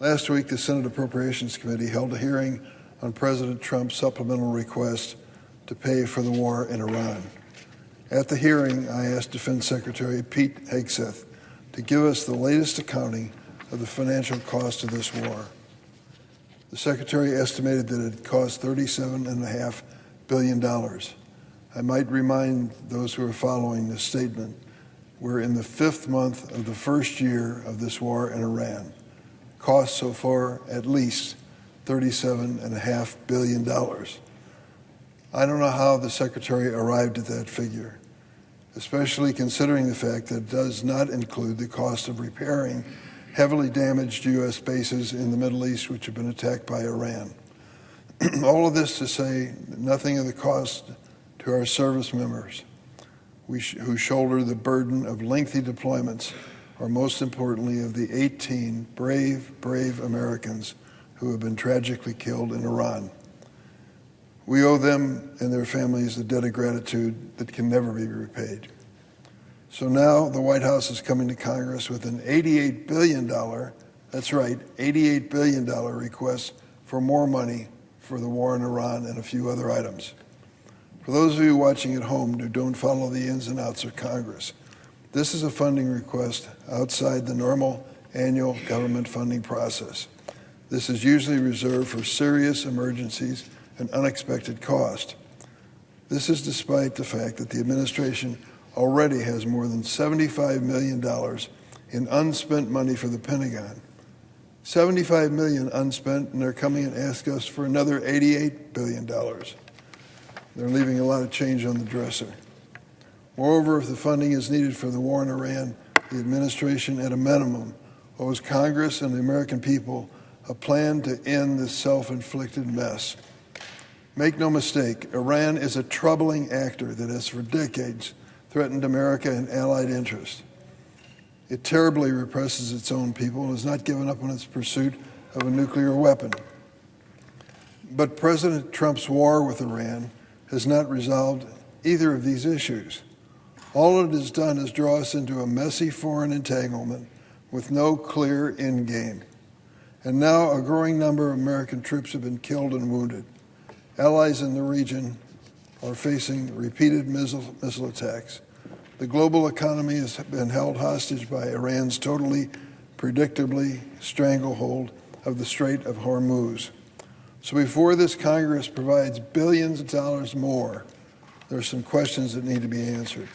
Last week, the Senate Appropriations Committee held a hearing on President Trump's supplemental request to pay for the war in Iran. At the hearing, I asked Defense Secretary Pete Hegseth to give us the latest accounting of the financial cost of this war. The Secretary estimated that it cost $37.5 billion. I might remind those who are following this statement, we're in the 5th month of the first year of this war in Iran. Cost so far at least $37.5 billion. I don't know how the Secretary arrived at that figure, especially considering the fact that it does not include the cost of repairing heavily damaged U.S. bases in the Middle East which have been attacked by Iran. All of this to say nothing of the cost to our service members who shoulder the burden of lengthy deployments, or most importantly of the 18 brave Americans who have been tragically killed in Iran. We owe them and their families a debt of gratitude that can never be repaid. So now the White House is coming to Congress with an $88 billion, that's right, $88 billion request for more money for the war in Iran and a few other items. For those of you watching at home who don't follow the ins and outs of Congress, this is a funding request outside the normal annual government funding process. This is usually reserved for serious emergencies and unexpected cost. This is despite the fact that the administration already has more than $75 million in unspent money for the Pentagon. $75 million unspent, and they're coming and ask us for another $88 billion. They're leaving a lot of change on the dresser. Moreover, if the funding is needed for the war in Iran, the administration, at a minimum, owes Congress and the American people a plan to end this self-inflicted mess. Make no mistake, Iran is a troubling actor that has for decades threatened America and allied interests. It terribly represses its own people and has not given up on its pursuit of a nuclear weapon. But President Trump's war with Iran has not resolved either of these issues. All it has done is draw us into a messy foreign entanglement with no clear end game. And now a growing number of American troops have been killed and wounded. Allies in the region are facing repeated missile attacks. The global economy has been held hostage by Iran's totally predictably stranglehold of the Strait of Hormuz. So before this Congress provides billions of dollars more, there are some questions that need to be answered.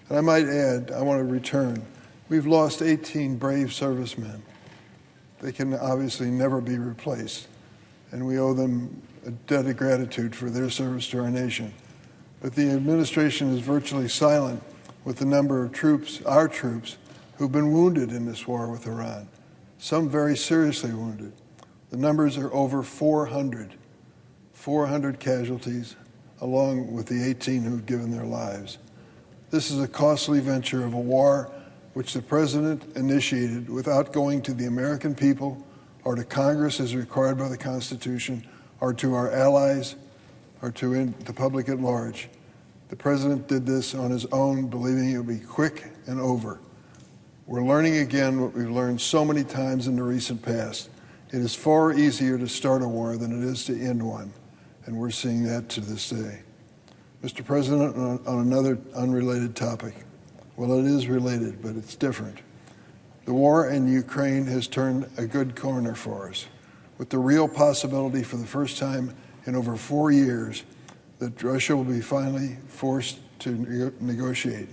And I might add, I want to return, we've lost 18 brave servicemen. They can obviously never be replaced, and we owe them a debt of gratitude for their service to our nation. But the administration is virtually silent with the number of troops, our troops, who've been wounded in this war with Iran, some very seriously wounded. The numbers are over 400 casualties, along with the 18 who've given their lives. This is a costly venture of a war which the President initiated without going to the American people or to Congress as required by the Constitution, or to our allies, or to the public at large. The President did this on his own, believing it would be quick and over. We're learning again what we've learned so many times in the recent past. It is far easier to start a war than it is to end one, and we're seeing that to this day. Mr. President, on another unrelated topic, well, it is related, but it's different. The war in Ukraine has turned a good corner for us, with the real possibility for the first time in over 4 years that Russia will be finally forced to negotiate.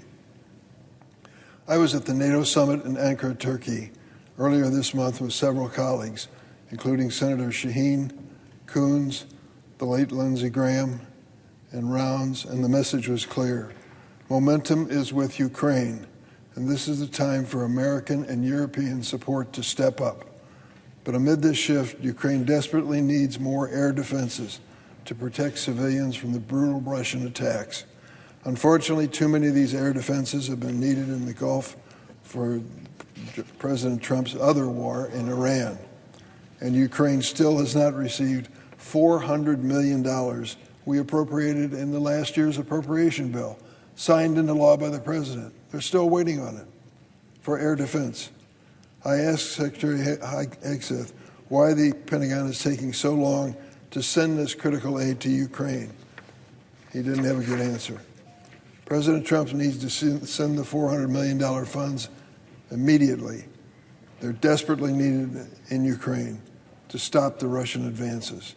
I was at the NATO summit in Ankara, Turkey, earlier this month with several colleagues, including Senator Shaheen, Coons, the late Lindsey Graham, and Rounds, and the message was clear. Momentum is with Ukraine, and this is the time for American and European support to step up. But amid this shift, Ukraine desperately needs more air defenses to protect civilians from the brutal Russian attacks. Unfortunately, too many of these air defenses have been needed in the Gulf for President Trump's other war in Iran. And Ukraine still has not received $400 million we appropriated in the last year's appropriation bill, signed into law by the President. They're still waiting on it for air defense. I asked Secretary Hegseth why the Pentagon is taking so long to send this critical aid to Ukraine. He didn't have a good answer. President Trump needs to send the $400 million funds immediately. They're desperately needed in Ukraine to stop the Russian advances.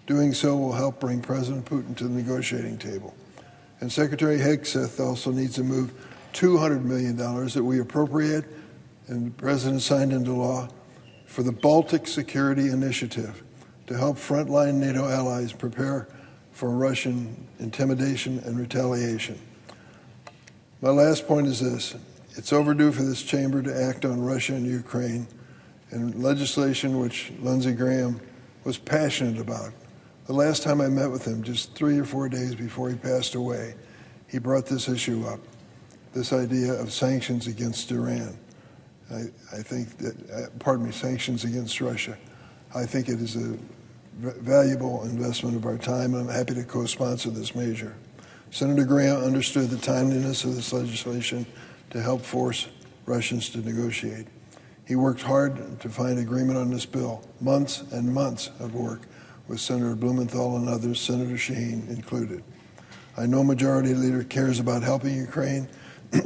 Doing so will help bring President Putin to the negotiating table. And Secretary Hegseth also needs to move $200 million that we appropriate and the President signed into law for the Baltic Security Initiative to help frontline NATO allies prepare for Russian intimidation and retaliation. My last point is this. It's overdue for this chamber to act on Russia and Ukraine and legislation which Lindsey Graham was passionate about. The last time I met with him, just 3 or 4 days before he passed away, he brought this issue up, this idea of sanctions against Iran. I think that, sanctions against Russia. I think it is a valuable investment of our time, and I'm happy to co-sponsor this measure. Senator Graham understood the timeliness of this legislation to help force Russians to negotiate. He worked hard to find agreement on this bill, months and months of work with Senator Blumenthal and others, Senator Shaheen included. I know Majority Leader cares about helping Ukraine,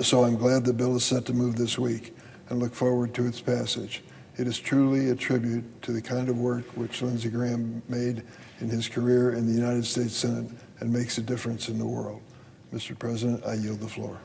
so I'm glad the bill is set to move this week and look forward to its passage. It is truly a tribute to the kind of work which Lindsey Graham made in his career in the United States Senate and makes a difference in the world. Mr. President, I yield the floor.